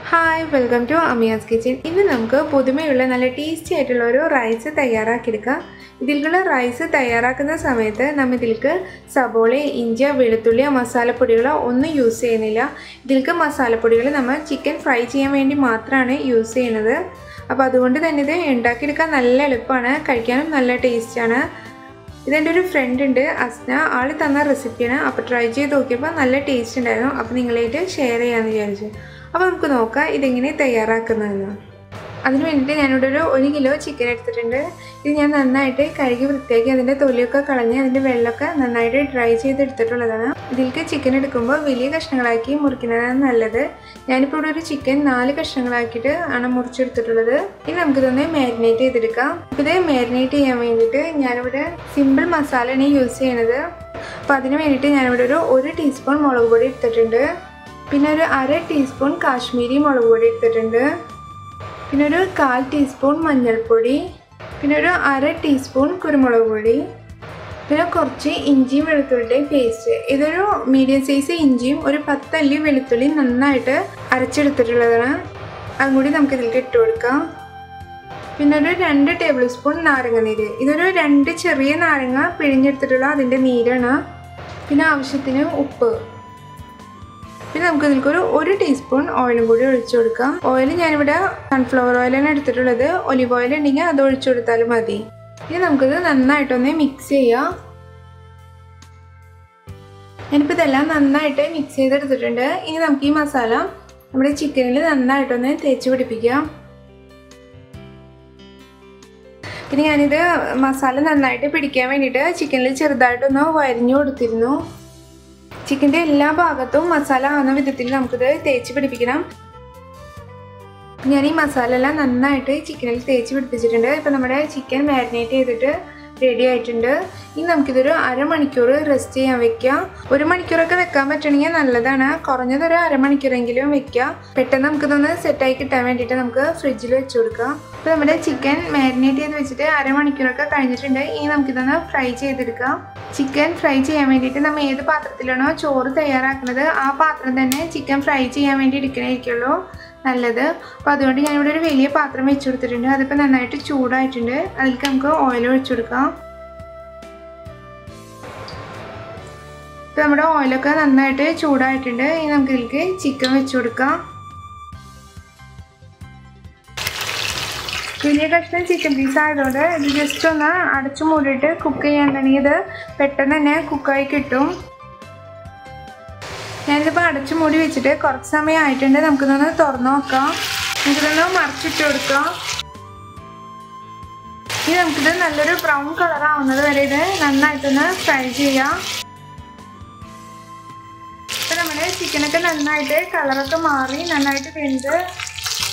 Hi, welcome to Amiyas kitchen. ഇന്ന് നമുക്ക് പുതുമയുള്ള നല്ല ടേസ്റ്റി ആയിട്ടുള്ള ഒരു റൈസ് തയ്യാറാക്കി എടുക്കാം. ഇതിലുള്ള റൈസ് തയ്യാറാക്കുന്ന സമയത്ത് നമ്മൾ ഇതിൽക്ക് സബോള, ഇഞ്ചി, വെളുത്തുള്ളി, മസാലപ്പൊടികളോ ഒന്നും യൂസ് ചെയ്യുന്നില്ല. ഇതിൽക്ക് മസാലപ്പൊടികൾ നമ്മൾ ചിക്കൻ ഫ്രൈ ചെയ്യാൻ വേണ്ടി മാത്രമാണ് യൂസ് ചെയ്യുന്നത്. അപ്പോൾ അതുകൊണ്ട് തന്നെ ഇത് ഉണ്ടാക്കിയെടുക്കാൻ നല്ല എളുപ്പമാണ്, കഴിക്കാനും നല്ല ടേസ്റ്റാണ്. ഇതെൻ്റെ ഒരു ഫ്രണ്ട് ഉണ്ട്, അസ്ന, ആൾ തന്ന റെസിപ്പിയാണ്. അപ്പോൾ ട്രൈ ചെയ്ത് നോക്കിയപ്പോൾ നല്ല ടേസ്റ്റ് ഉണ്ടായിരുന്നു. അപ്പോൾ നിങ്ങളായിട്ട് ഷെയർ ചെയ്യാമെന്ന് വിചാരിച്ചു. അപ്പോൾ നമുക്ക് നോക്കാം ഇതെങ്ങനെ തയ്യാറാക്കുന്നതെന്ന്. അതിന് വേണ്ടിയിട്ട് ഞാനിവിടെ ഒരു 1 കിലോ ചിക്കൻ എടുത്തിട്ടുണ്ട്. ഇത് ഞാൻ നന്നായിട്ട് കഴുകി വൃത്തിയാക്കി അതിൻ്റെ തൊലിയൊക്കെ കളഞ്ഞ് അതിൻ്റെ വെള്ളമൊക്കെ നന്നായിട്ട് ഡ്രൈ ചെയ്തെടുത്തിട്ടുള്ളതാണ്. ഇതിലേക്ക് ചിക്കൻ എടുക്കുമ്പോൾ വലിയ കഷ്ണങ്ങളാക്കി മുറിക്കുന്നതാണ് നല്ലത്. ഞാനിപ്പോൾ ഇവിടെ ഒരു ചിക്കൻ 4 കഷ്ണങ്ങളാക്കിയിട്ട് ആണ് മുറിച്ചെടുത്തിട്ടുള്ളത്. ഇനി നമുക്കിതൊന്ന് മാരിനേറ്റ് ചെയ്തെടുക്കാം. ഇത് മാരിനേറ്റ് ചെയ്യാൻ വേണ്ടിയിട്ട് ഞാനിവിടെ സിമ്പിൾ മസാലയാണ് യൂസ് ചെയ്യണത്. അപ്പോൾ അതിന് വേണ്ടിയിട്ട് ഞാനിവിടെ ഒരു 1 ടീസ്പൂൺ മുളക് പൊടി എടുത്തിട്ടുണ്ട്. പിന്നെ ഒരു 1/2 ടീസ്പൂൺ കാശ്മീരി മുളക് പൊടി എടുത്തിട്ടുണ്ട്. പിന്നെ ഒരു 1/4 ടീസ്പൂൺ മഞ്ഞൾപ്പൊടി, പിന്നെ ഒരു 1/2 ടീസ്പൂൺ കുരുമുളക് പൊടി, പിന്നെ കുറച്ച് ഇഞ്ചിയും വെളുത്തുള്ളിയും പേസ്റ്റ്. ഇതൊരു മീഡിയം സൈസ് ഇഞ്ചിയും ഒരു 10 അല്ലി വെളുത്തുള്ളിയും നന്നായിട്ട് അരച്ചെടുത്തിട്ടുള്ളതാണ്. അതും കൂടി നമുക്കിതിലേക്ക് ഇട്ട് കൊടുക്കാം. പിന്നെ ഒരു 2 ടേബിൾ സ്പൂൺ നാരങ്ങ നീര്. ഇതൊരു 2 ചെറിയ നാരങ്ങ പിഴിഞ്ഞെടുത്തിട്ടുള്ള അതിൻ്റെ നീരാണ്. പിന്നെ ആവശ്യത്തിന് ഉപ്പ്. പിന്നെ നമുക്ക് ഇതിലേക്കൊരു 1 ടീസ്പൂൺ ഓയിലും കൂടി ഒഴിച്ചു കൊടുക്കാം. ഓയിൽ ഞാനിവിടെ സൺഫ്ലവർ ഓയിലാണ് എടുത്തിട്ടുള്ളത്. ഒലിവ് ഓയിൽ ഉണ്ടെങ്കിൽ അത് ഒഴിച്ചു കൊടുത്താലും മതി. ഇനി നമുക്കിത് നന്നായിട്ടൊന്ന് മിക്സ് ചെയ്യാം. ഞാനിപ്പോൾ ഇതെല്ലാം നന്നായിട്ട് മിക്സ് ചെയ്തെടുത്തിട്ടുണ്ട്. ഇനി നമുക്ക് ഈ മസാല നമ്മുടെ ചിക്കനിൽ നന്നായിട്ടൊന്ന് തേച്ച് പിടിപ്പിക്കാം. പിന്നെ ഞാനിത് മസാല നന്നായിട്ട് പിടിക്കാൻ വേണ്ടിയിട്ട് ചിക്കനിൽ ചെറുതായിട്ടൊന്ന് വരിഞ്ഞു കൊടുത്തിരുന്നു. ചിക്കൻ്റെ എല്ലാ ഭാഗത്തും മസാല ആവുന്ന വിധത്തിൽ നമുക്കിത് തേച്ച് പിടിപ്പിക്കണം. ഞാൻ ഈ മസാല എല്ലാം നന്നായിട്ട് ചിക്കനിൽ തേച്ച് പിടിപ്പിച്ചിട്ടുണ്ട്. ഇപ്പോൾ നമ്മുടെ ചിക്കൻ മാരിനേറ്റ് ചെയ്തിട്ട് റെഡി ആയിട്ടുണ്ട്. ഇനി നമുക്കിതൊരു 1/2 മണിക്കൂർ റെസ്റ്റ് ചെയ്യാൻ വെക്കാം. 1 മണിക്കൂറൊക്കെ വെക്കാൻ പറ്റണമെങ്കിൽ നല്ലതാണ്. കുറഞ്ഞതൊരു 1/2 മണിക്കൂറെങ്കിലും വെക്കാം. പെട്ടെന്ന് നമുക്കിതൊന്ന് സെറ്റായി കിട്ടാൻ വേണ്ടിയിട്ട് നമുക്ക് ഫ്രിഡ്ജിൽ വെച്ച് കൊടുക്കാം. ഇപ്പോൾ നമ്മുടെ ചിക്കൻ മാരിനേറ്റ് ചെയ്ത് വെച്ചിട്ട് 1/2 മണിക്കൂറൊക്കെ കഴിഞ്ഞിട്ടുണ്ട്. ഇനി നമുക്കിതൊന്ന് ഫ്രൈ ചെയ്തെടുക്കാം. ചിക്കൻ ഫ്രൈ ചെയ്യാൻ വേണ്ടിയിട്ട് നമ്മൾ ഏത് പാത്രത്തിലാണോ ചോറ് തയ്യാറാക്കുന്നത് ആ പാത്രം തന്നെ ചിക്കൻ ഫ്രൈ ചെയ്യാൻ വേണ്ടി എടുക്കണമായിരിക്കുള്ളൂ നല്ലത്. അപ്പോൾ അതുകൊണ്ട് ഞാനിവിടെ ഒരു വലിയ പാത്രം വെച്ച് കൊടുത്തിട്ടുണ്ട്. അതിപ്പോൾ നന്നായിട്ട് ചൂടായിട്ടുണ്ട്. അതിലേക്ക് നമുക്ക് ഓയിൽ ഒഴിച്ചു കൊടുക്കാം. ഇപ്പോൾ നമ്മുടെ ഓയിലൊക്കെ നന്നായിട്ട് ചൂടായിട്ടുണ്ട്. ഇനി നമുക്ക് ഇതിലേക്ക് ചിക്കൻ വെച്ച് കൊടുക്കാം. വലിയ കഷ്ണം ചിക്കൻ പീസ് ആയതുകൊണ്ട് ഇത് ജസ്റ്റ് ഒന്ന് അടച്ചു മൂടിയിട്ട് കുക്ക് ചെയ്യാന്നുണ്ടെങ്കിൽ ഇത് പെട്ടെന്ന് തന്നെ കുക്കായി കിട്ടും. ഞാനിതിപ്പോൾ അടച്ചു മൂടി വെച്ചിട്ട് കുറച്ച് സമയം ആയിട്ടുണ്ട്. നമുക്കിതൊന്ന് തുറന്നു നോക്കാം. നമുക്കിതൊന്ന് മറിച്ചിട്ട് കൊടുക്കാം. ഇനി നമുക്കിത് നല്ലൊരു ബ്രൗൺ കളർ ആവുന്നത് വരെ ഇത് നന്നായിട്ടൊന്ന് ഫ്രൈ ചെയ്യാം. ഇപ്പം നമ്മുടെ ചിക്കനൊക്കെ നന്നായിട്ട് കളറൊക്കെ മാറി നന്നായിട്ട് വെന്ത്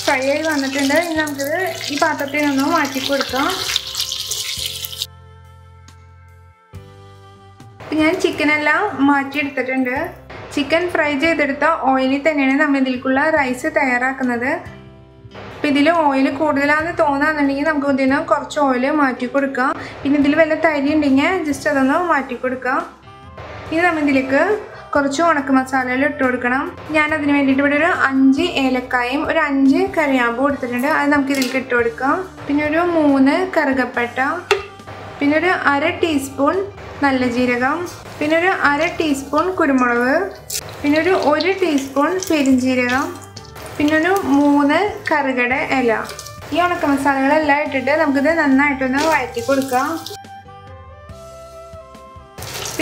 ഫ്രൈ ആയി വന്നിട്ടുണ്ട്. ഇനി നമുക്കിത് ഈ പാത്രത്തിൽ നിന്നും മാറ്റി കൊടുക്കാം. ഇപ്പം ഞാൻ ചിക്കനെല്ലാം മാറ്റിയെടുത്തിട്ടുണ്ട്. ചിക്കൻ ഫ്രൈ ചെയ്തെടുത്ത ഓയിലിൽ തന്നെയാണ് നമ്മൾ ഇതിലേക്കുള്ള റൈസ് തയ്യാറാക്കുന്നത്. അപ്പോൾ ഇതിൽ ഓയിൽ കൂടുതലാണെന്ന് തോന്നുകയാണെന്നുണ്ടെങ്കിൽ നമുക്ക് ഇതിന് കുറച്ച് ഓയിൽ മാറ്റി കൊടുക്കാം. പിന്നെ ഇതിൽ വല്ല തരി ഉണ്ടെങ്കിൽ ജസ്റ്റ് അതൊന്ന് മാറ്റി കൊടുക്കാം. ഇനി നമ്മൾ ഇതിലേക്ക് കുറച്ച് ഉണക്ക മസാലകൾ ഇട്ട് കൊടുക്കണം. ഞാനതിന് വേണ്ടിയിട്ട് ഇവിടെ ഒരു 5 ഏലക്കായും ഒരു 5 കറിയാമ്പും എടുത്തിട്ടുണ്ട്. അത് നമുക്ക് ഇതിലേക്ക് ഇട്ട് കൊടുക്കാം. പിന്നെ ഒരു 3 കറുകപ്പട്ട, പിന്നെ ഒരു 1/2 ടീസ്പൂൺ നല്ല ജീരകം, പിന്നെ ഒരു 1/2 ടീസ്പൂൺ കുരുമുളക്, പിന്നെ ഒരു 1 ടീസ്പൂൺ പെരിഞ്ജീരകം, പിന്നെ ഒരു 3 കറുകട ഇല. ഈ ഉണക്ക മസാലകളെല്ലാം ഇട്ടിട്ട് നമുക്കിത് നന്നായിട്ടൊന്ന് വഴറ്റി കൊടുക്കാം.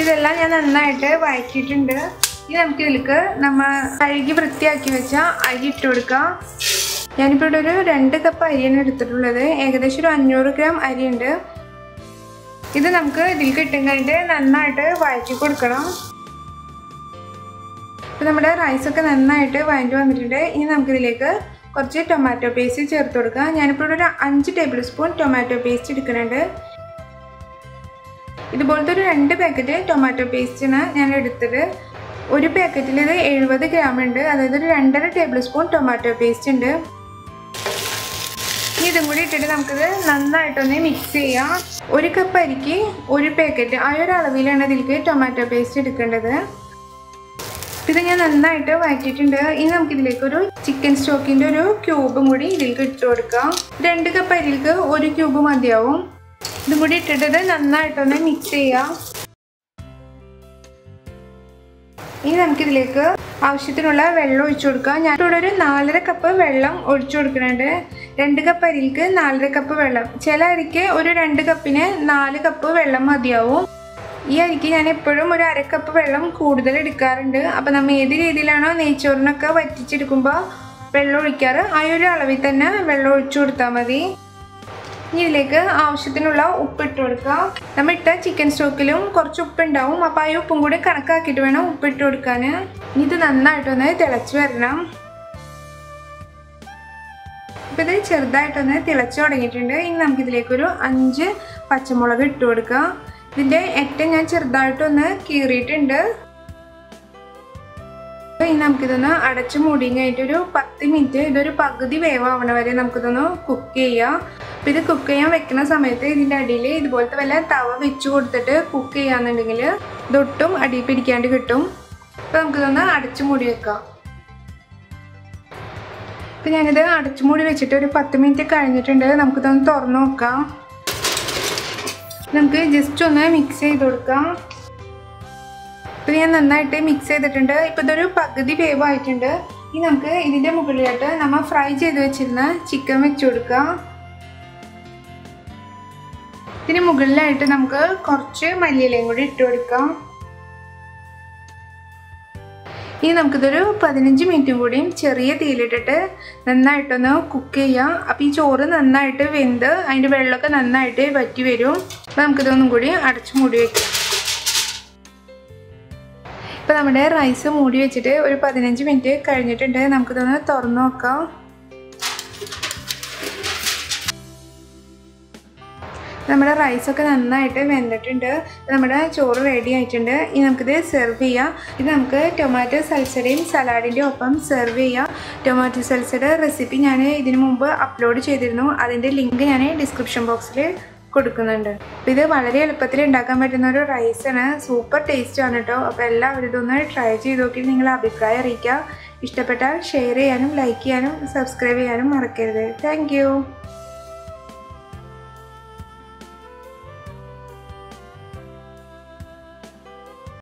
ഇതെല്ലാം ഞാൻ നന്നായിട്ട് വഴറ്റിയിട്ടുണ്ട്. ഇനി നമുക്ക് ഇതിലേക്ക് നമ്മൾ കഴുകി വൃത്തിയാക്കി വെച്ച അരി ഇട്ട് കൊടുക്കാം. ഞാനിപ്പോൾ ഇവിടെ ഒരു 2 കപ്പ് അരിയാണ് എടുത്തിട്ടുള്ളത്. ഏകദേശം ഒരു 500 ഗ്രാം അരിയുണ്ട്. ഇത് നമുക്ക് ഇതിലേക്ക് ഇട്ടും കഴിഞ്ഞിട്ട് നന്നായിട്ട് വഴറ്റി കൊടുക്കണം. ഇപ്പോൾ നമ്മുടെ റൈസൊക്കെ നന്നായിട്ട് വഴറ്റി വന്നിട്ടുണ്ട്. ഇനി നമുക്കിതിലേക്ക് കുറച്ച് ടൊമാറ്റോ പേസ്റ്റ് ചേർത്ത് കൊടുക്കാം. ഞാനിപ്പോൾ ഇവിടെ ഒരു 5 ടേബിൾ സ്പൂൺ ടൊമാറ്റോ പേസ്റ്റ് എടുക്കുന്നുണ്ട്. ഇതുപോലത്തെ ഒരു 2 പാക്കറ്റ് ടൊമാറ്റോ പേസ്റ്റാണ് ഞാൻ എടുത്തത്. ഒരു പാക്കറ്റിൽ ഇത് 70 ഗ്രാം ഉണ്ട്. അതായത് ഒരു 2.5 ടേബിൾ സ്പൂൺ ടൊമാറ്റോ പേസ്റ്റ് ഉണ്ട്. ഇനി ഇതും കൂടി ഇട്ടിട്ട് നമുക്കിത് നന്നായിട്ടൊന്ന് മിക്സ് ചെയ്യാം. 1 കപ്പ് അരിക്ക് 1 പാക്കറ്റ് ആ ഒരു അളവിലാണ് ഇതിലേക്ക് ടൊമാറ്റോ പേസ്റ്റ് എടുക്കേണ്ടത്. ഇത് ഞാൻ നന്നായിട്ട് വഴറ്റിയിട്ടുണ്ട്. ഇനി നമുക്കിതിലേക്ക് ഒരു ചിക്കൻ സ്റ്റോക്കിൻ്റെ ഒരു ക്യൂബും കൂടി ഇതിലേക്ക് ഇട്ട് കൊടുക്കാം. 2 കപ്പ് അരിയിലേക്ക് 1 ക്യൂബ് മതിയാവും. ഇതും കൂടി ഇട്ടിട്ട് നന്നായിട്ടൊന്ന് മിക്സ് ചെയ്യാം. ഇനി നമുക്കിതിലേക്ക് ആവശ്യത്തിനുള്ള വെള്ളം ഒഴിച്ചു കൊടുക്കാം. ഞാനിവിടെ ഒരു 4.5 കപ്പ് വെള്ളം ഒഴിച്ചു കൊടുക്കുന്നുണ്ട്. 2 കപ്പ് അരിക്ക് 4.5 കപ്പ് വെള്ളം. ചില അരിക്ക് ഒരു 2 കപ്പിന് 4 കപ്പ് വെള്ളം മതിയാവും. ഈ അരിക്ക് ഞാൻ എപ്പോഴും ഒരു 1/2 കപ്പ് വെള്ളം കൂടുതൽ എടുക്കാറുണ്ട്. അപ്പോൾ നമ്മൾ ഏത് രീതിയിലാണോ നെയ്ച്ചോറിനൊക്കെ വറ്റിച്ചെടുക്കുമ്പോൾ വെള്ളം ഒഴിക്കാറ് ആ ഒരു അളവിൽ തന്നെ വെള്ളം ഒഴിച്ചു കൊടുത്താൽ മതി. ഇനി ഇതിലേക്ക് ആവശ്യത്തിനുള്ള ഉപ്പ് ഇട്ട് കൊടുക്കുക. നമ്മൾ ഇട്ട ചിക്കൻ സ്റ്റോക്കിലും കുറച്ച് ഉപ്പുണ്ടാവും. അപ്പോൾ ആ ഉപ്പും കൂടി കണക്കാക്കിയിട്ട് വേണം ഉപ്പിട്ട് കൊടുക്കാൻ. ഇനി ഇത് നന്നായിട്ടൊന്ന് തിളച്ച് വരണം. ഇപ്പോൾ ഇത് ചെറുതായിട്ടൊന്ന് തിളച്ച് തുടങ്ങിയിട്ടുണ്ട്. ഇനി നമുക്കിതിലേക്കൊരു 5 പച്ചമുളക് ഇട്ട് കൊടുക്കുക. ഇതിൻ്റെ ഏറ്റവും ഞാൻ ചെറുതായിട്ടൊന്ന് കീറിയിട്ടുണ്ട്. ഇനി നമുക്കിതൊന്ന് അടച്ച് മൂടിയും കഴിഞ്ഞിട്ടൊരു 10 മിനിറ്റ് ഇതൊരു പകുതി വേവാവണ വരെ നമുക്കിതൊന്ന് കുക്ക് ചെയ്യാം. അപ്പോൾ ഇത് കുക്ക് ചെയ്യാൻ വെക്കുന്ന സമയത്ത് ഇതിൻ്റെ അടിയിൽ ഇതുപോലത്തെ വല്ല തവ വെച്ച് കൊടുത്തിട്ട് കുക്ക് ചെയ്യാന്നുണ്ടെങ്കിൽ ഇതൊട്ടും അടി പിടിക്കാണ്ട് കിട്ടും. അപ്പോൾ നമുക്കിതൊന്ന് അടച്ച് മൂടി വെക്കാം. അപ്പോൾ ഞാനിത് അടച്ച് മൂടി വെച്ചിട്ട് ഒരു 10 മിനിറ്റ് കഴിഞ്ഞിട്ടുണ്ട്. നമുക്കിതൊന്ന് തുറന്ന് നോക്കാം. നമുക്ക് ജസ്റ്റ് ഒന്ന് മിക്സ് ചെയ്ത് കൊടുക്കാം. ഇപ്പോൾ ഞാൻ നന്നായിട്ട് മിക്സ് ചെയ്തിട്ടുണ്ട്. ഇപ്പോൾ ഇതൊരു പകുതി വേവായിട്ടുണ്ട്. ഇനി നമുക്ക് ഇതിൻ്റെ മുകളിലായിട്ട് നമ്മൾ ഫ്രൈ ചെയ്ത് വെച്ചിരുന്ന ചിക്കൻ വെച്ച് കൊടുക്കാം. ഇതിന് മുകളിലായിട്ട് നമുക്ക് കുറച്ച് മല്ലിയിലയും കൂടി ഇട്ട് കൊടുക്കാം. ഇനി നമുക്കിതൊരു 15 മിനിറ്റും കൂടിയും ചെറിയ തീയിലിട്ടിട്ട് നന്നായിട്ടൊന്ന് കുക്ക് ചെയ്യാം. അപ്പോൾ ഈ ചോറ് നന്നായിട്ട് വെന്ത് അതിൻ്റെ വെള്ളമൊക്കെ നന്നായിട്ട് വറ്റി വരും. അപ്പോൾ നമുക്കിതൊന്നും കൂടി അടച്ച് മൂടി വയ്ക്കാം. ഇപ്പോൾ നമ്മുടെ റൈസ് മൂടി വെച്ചിട്ട് ഒരു 15 മിനിറ്റ് കഴിഞ്ഞിട്ടുണ്ട്. നമുക്കിതൊന്ന് തുറന്ന് നോക്കാം. നമ്മുടെ റൈസൊക്കെ നന്നായിട്ട് വെന്തിട്ടുണ്ട്. നമ്മുടെ ചോറ് റെഡി ആയിട്ടുണ്ട്. ഇനി നമുക്കിത് സെർവ് ചെയ്യാം. ഇത് നമുക്ക് ടൊമാറ്റോ സൽസയുടെയും സലാഡിൻ്റെ ഒപ്പം സെർവ് ചെയ്യാം. ടൊമാറ്റോ സൽസയുടെ റെസിപ്പി ഞാൻ ഇതിനു മുമ്പ് അപ്ലോഡ് ചെയ്തിരുന്നു. അതിൻ്റെ ലിങ്ക് ഞാൻ ഡിസ്ക്രിപ്ഷൻ ബോക്സിൽ കൊടുക്കുന്നുണ്ട്. അപ്പോൾ ഇത് വളരെ എളുപ്പത്തിൽ ഉണ്ടാക്കാൻ പറ്റുന്ന ഒരു റൈസാണ്. സൂപ്പർ ടേസ്റ്റാണ് കേട്ടോ. അപ്പോൾ എല്ലാവരും ഇതൊന്ന് ട്രൈ ചെയ്ത് നോക്കി നിങ്ങളുടെ അഭിപ്രായം അറിയിക്കുക. ഇഷ്ടപ്പെട്ടാൽ ഷെയർ ചെയ്യാനും ലൈക്ക് ചെയ്യാനും സബ്സ്ക്രൈബ് ചെയ്യാനും മറക്കരുത്. താങ്ക്